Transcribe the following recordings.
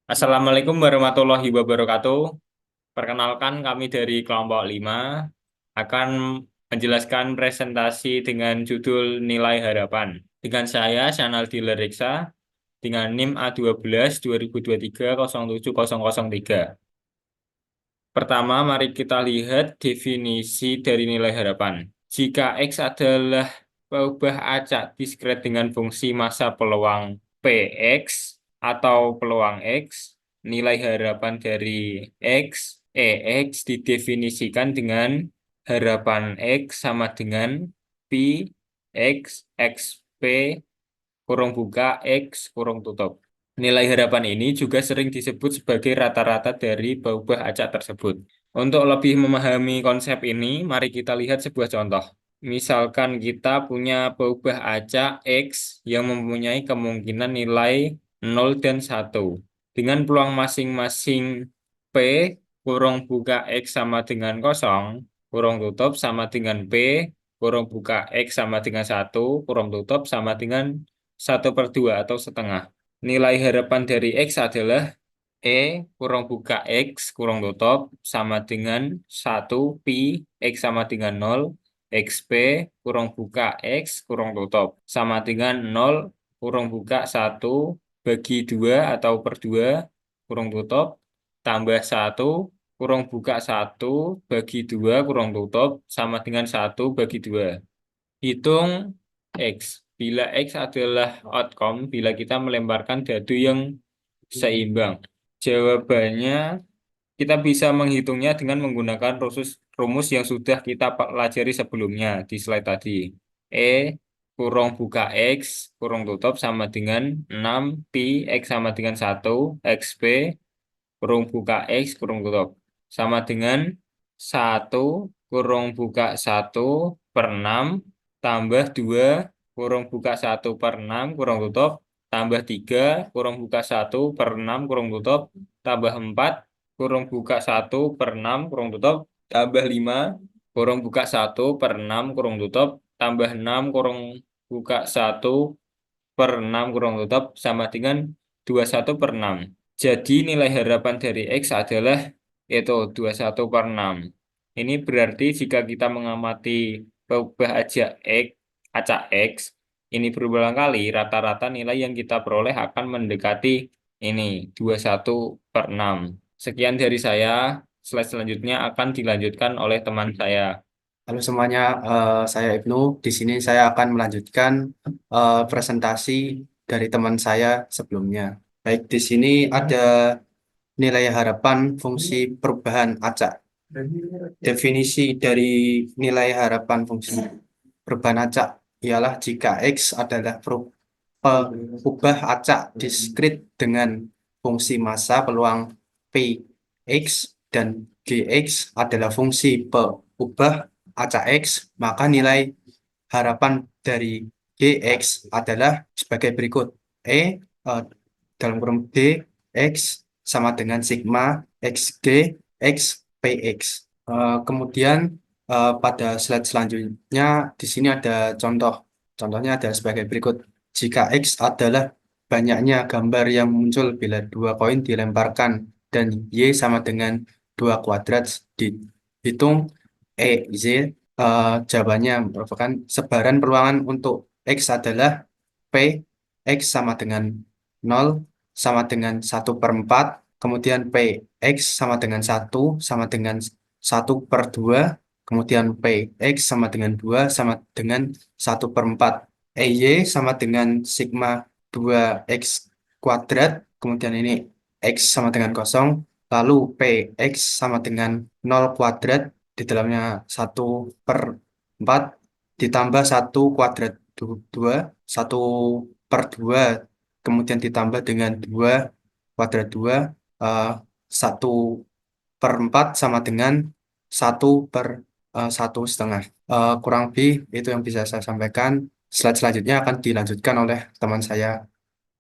Assalamualaikum warahmatullahi wabarakatuh. Perkenalkan kami dari kelompok 5 akan menjelaskan presentasi dengan judul Nilai Harapan. Dengan saya, Syanal Dileriksa, dengan NIM A12 2023 07003. Pertama, mari kita lihat definisi dari nilai harapan. Jika X adalah peubah acak diskret dengan fungsi massa peluang Px atau peluang X, nilai harapan dari Ex didefinisikan dengan harapan X sama dengan Pi X P kurung buka X kurung tutup. Nilai harapan ini juga sering disebut sebagai rata-rata dari peubah acak tersebut. Untuk lebih memahami konsep ini, mari kita lihat sebuah contoh. Misalkan kita punya peubah acak X yang mempunyai kemungkinan nilai 0 dan 1. Dengan peluang masing-masing P, kurung buka X sama dengan kosong, kurung tutup sama dengan P, kurung buka X sama dengan 1, kurung tutup sama dengan 1/2 atau setengah. Nilai harapan dari X adalah kurung buka X kurung tutup sama dengan 1 Pi X sama dengan 0 XP kurung buka X kurung tutup sama dengan 0 kurung buka 1 bagi 2 atau per 2 kurung tutup tambah 1 kurung buka 1 bagi 2 kurung tutup sama dengan 1 bagi 2. Hitung X. Bila X adalah outcome, bila kita melemparkan dadu yang seimbang. Jawabannya, kita bisa menghitungnya dengan menggunakan rumus yang sudah kita pelajari sebelumnya di slide tadi. Kurung buka X, kurung tutup sama dengan 6 Pi X sama dengan 1, XP, kurung buka X, kurung tutup. Sama dengan 1 kurung buka 1 per 6 tambah 2 kurung buka 1/6 kurung tutup tambah 3 kurung buka 1/6 kurung tutup tambah 4 kurung buka 1/6 kurung tutup tambah 5 kurung buka 1/6 kurung tutup tambah 6 kurung buka 1/6 kurung tutup sama dengan 21/6. Jadi nilai harapan dari X adalah itu 21/6. Ini berarti jika kita mengamati peubah acak X, ini berulang kali, rata-rata nilai yang kita peroleh akan mendekati ini 21/6. Sekian dari saya, slide selanjutnya akan dilanjutkan oleh teman saya. Halo semuanya, saya Ibnu. Di sini saya akan melanjutkan presentasi dari teman saya sebelumnya. Baik, di sini ada nilai harapan fungsi perubahan acak. Definisi dari nilai harapan fungsi perubahan acak ialah jika X adalah peubah acak diskrit dengan fungsi massa peluang Px dan Gx adalah fungsi peubah acak X, maka nilai harapan dari Gx adalah sebagai berikut. Dalam kurung D X sama dengan sigma XG X PX. Kemudian pada slide selanjutnya di sini ada contoh. Contohnya adalah sebagai berikut. Jika X adalah banyaknya gambar yang muncul bila dua koin dilemparkan dan Y sama dengan 2 kuadrat dihitung Z, jawabannya merupakan sebaran peluangan untuk X adalah P X sama dengan 0 sama dengan 1/4, kemudian P X sama dengan 1 sama dengan 1/2, kemudian P X sama dengan 2 sama dengan 1/4. Y sama dengan sigma 2X kuadrat, kemudian ini X sama dengan kosong, lalu P X sama dengan 0 kuadrat, di dalamnya 1/4 ditambah 1 kuadrat 2, 1/2, kemudian ditambah dengan 2 kuadrat 2, eh, 1/4 sama dengan 1/1,5. Kurang lebih itu yang bisa saya sampaikan. Slide selanjutnya akan dilanjutkan oleh teman saya.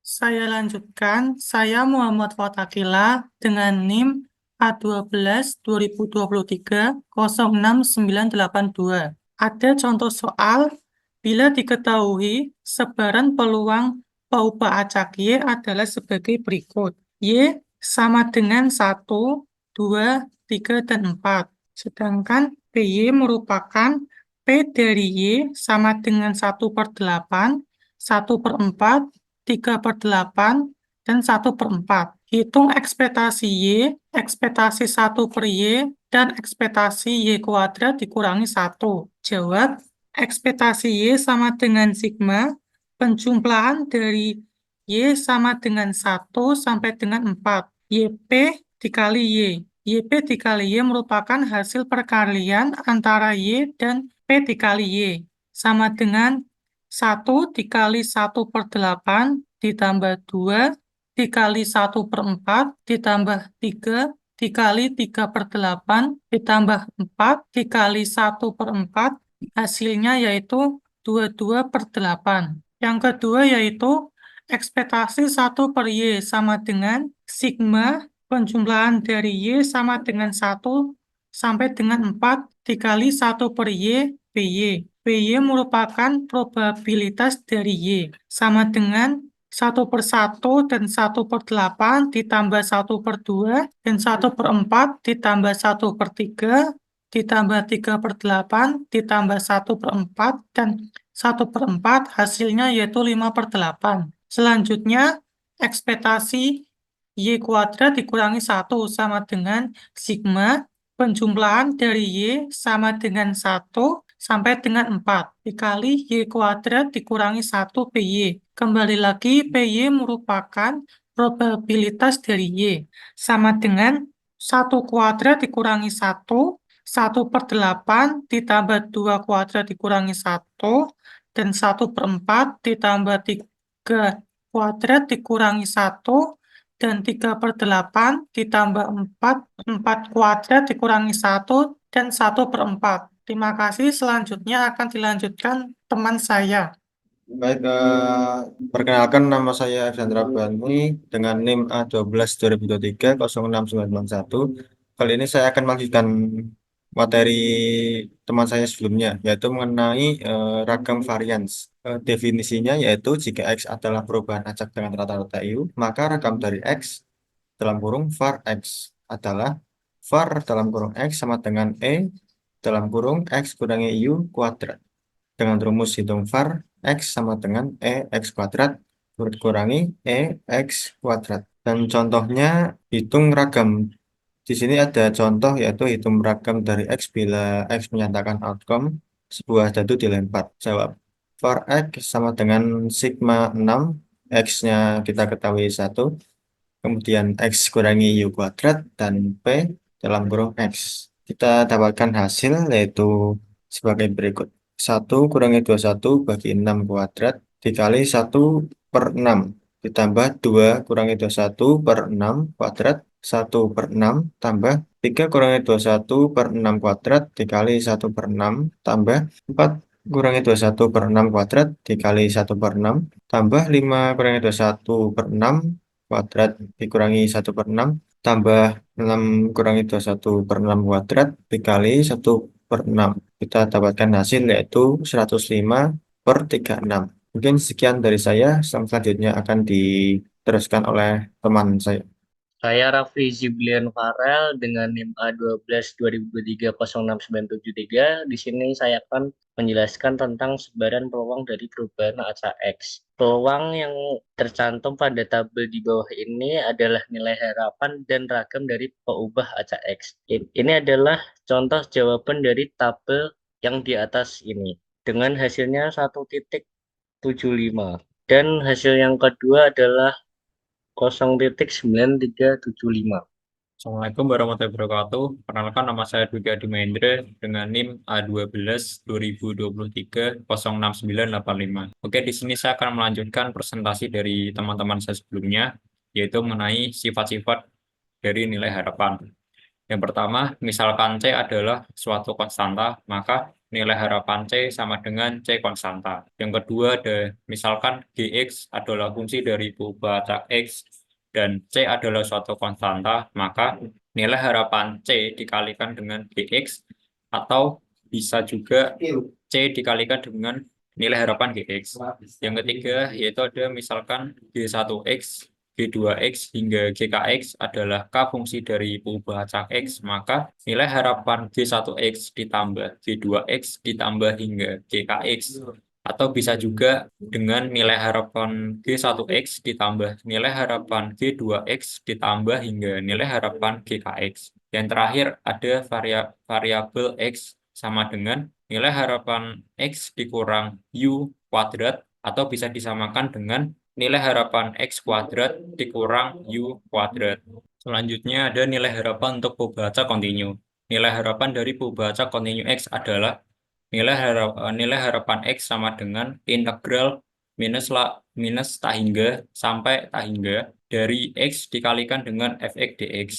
Saya lanjutkan, saya Muhammad Fatakila dengan NIM A12 2023 06982. Ada contoh soal, bila diketahui sebaran peluang peubah acak Y adalah sebagai berikut. Y sama dengan 1, 2, 3, dan 4. Sedangkan PY merupakan P dari Y sama dengan 1/8, 1/4, 3/8, dan 1/4. Hitung ekspektasi Y, ekspektasi 1/Y, dan ekspektasi Y kuadrat dikurangi 1. Jawab, ekspektasi Y sama dengan sigma, penjumlahan dari Y sama dengan 1 sampai dengan 4. YP dikali Y. YP dikali Y merupakan hasil perkalian antara Y dan P dikali Y. Sama dengan 1 dikali 1/8 ditambah 2 dikali 1/4 ditambah 3 dikali 3/8 ditambah 4 dikali 1/4. Hasilnya yaitu 22/8. Yang kedua yaitu ekspektasi 1/Y sama dengan sigma penjumlahan dari Y sama dengan 1 sampai dengan 4 dikali 1/Y PY. PY merupakan probabilitas dari Y sama dengan 1/1 dan 1/8 ditambah 1/2 dan 1/4 ditambah 1/3 ditambah 3/8 ditambah 1/4 dan 1/4 hasilnya yaitu 5/8. Selanjutnya, ekspektasi Y kuadrat dikurangi 1 sama dengan sigma penjumlahan dari Y sama dengan 1 sampai dengan 4 dikali Y kuadrat dikurangi 1 PY. Kembali lagi, PY merupakan probabilitas dari Y sama dengan 1 kuadrat dikurangi 1, 1/8 ditambah 2 kuadrat dikurangi 1, dan 1/4 ditambah 3 kuadrat dikurangi 1, dan 3/8 ditambah 4, 4 kuadrat dikurangi 1, dan 1/4. Terima kasih, selanjutnya akan dilanjutkan teman saya. Baik, perkenalkan nama saya Alexandra Bani dengan NIM A12 2023 06991. Kali ini saya akan melanjutkan materi teman saya sebelumnya, yaitu mengenai ragam varians. Definisinya yaitu jika X adalah perubahan acak dengan rata-rata U, maka ragam dari X dalam kurung var X adalah var dalam kurung X sama dengan E dalam kurung X kurangi U kuadrat. Dengan rumus hitung var X sama dengan X kuadrat kurangi X kuadrat. Dan contohnya hitung ragam. Di sini ada contoh yaitu hitung ragam dari X bila X menyatakan outcome sebuah dadu dilempar. Jawab. var X sama dengan sigma 6, X-nya kita ketahui 1, kemudian X kurangi U kuadrat, dan P dalam kurung X. Kita dapatkan hasil yaitu sebagai berikut. 1 kurangi 21 bagi 6 kuadrat dikali 1/6 ditambah 2 kurangi 21 per 6 kuadrat 1/6 tambah 3 kurangi 21/6 kuadrat dikali 1/6 tambah 4 kurangi 21/6 kuadrat dikali 1/6 tambah 5 kurangi 21/6 kuadrat dikurangi 1/6 tambah 6 kurangi 21/6 kuadrat dikali 1/6. Kita dapatkan hasil yaitu 105/36. Mungkin sekian dari saya. Selanjutnya akan diteruskan oleh teman saya. Saya Raffi Ziblian Farel dengan NIM A12 2023 06973. Di sini saya akan menjelaskan tentang sebaran peluang dari perubahan acak X. Peluang yang tercantum pada tabel di bawah ini adalah nilai harapan dan ragam dari peubah acak X. Ini adalah contoh jawaban dari tabel yang di atas ini dengan hasilnya 1,75. Dan hasil yang kedua adalah 0,9375. Assalamualaikum warahmatullahi wabarakatuh. Perkenalkan, nama saya Dwi Adi Mahendra dengan NIM A12 2023 06985. Oke, di sini saya akan melanjutkan presentasi dari teman-teman saya sebelumnya, yaitu mengenai sifat-sifat dari nilai harapan. Yang pertama, misalkan C adalah suatu konstanta, maka nilai harapan C sama dengan C konstanta. Yang kedua, misalkan Gx adalah fungsi dari peubah acak X, dan C adalah suatu konstanta, maka nilai harapan C dikalikan dengan Gx, atau bisa juga C dikalikan dengan nilai harapan Gx. Yang ketiga, yaitu ada misalkan G1X, G2X hingga GKX adalah K fungsi dari perubahan acak X, maka nilai harapan G1X ditambah G2X ditambah hingga GKX. Atau bisa juga dengan nilai harapan G1X ditambah nilai harapan G2X ditambah hingga nilai harapan GKX. Yang terakhir ada variabel X sama dengan nilai harapan X dikurang U kuadrat, atau bisa disamakan dengan nilai harapan X kuadrat dikurang U kuadrat. Selanjutnya ada nilai harapan untuk perubahan kontinu. Nilai harapan dari perubahan kontinu X adalah nilai harapan X sama dengan integral minus tak hingga sampai tak hingga dari X dikalikan dengan fx dx.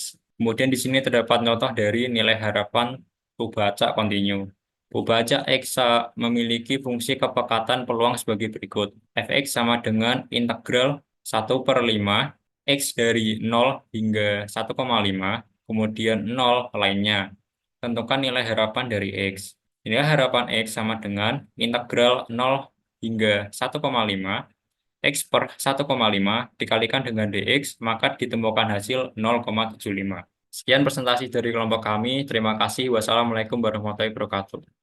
Kemudian di sini terdapat contoh dari nilai harapan perubahan kontinu. Perubahan X memiliki fungsi kepekatan peluang sebagai berikut. Fx sama dengan integral 1/5 X dari 0 hingga 1,5, kemudian 0 lainnya. Tentukan nilai harapan dari X. Nilai harapan X sama dengan integral 0 hingga 1,5 X per 1,5 dikalikan dengan dx, maka ditemukan hasil 0,75. Sekian presentasi dari kelompok kami. Terima kasih. Wassalamualaikum warahmatullahi wabarakatuh.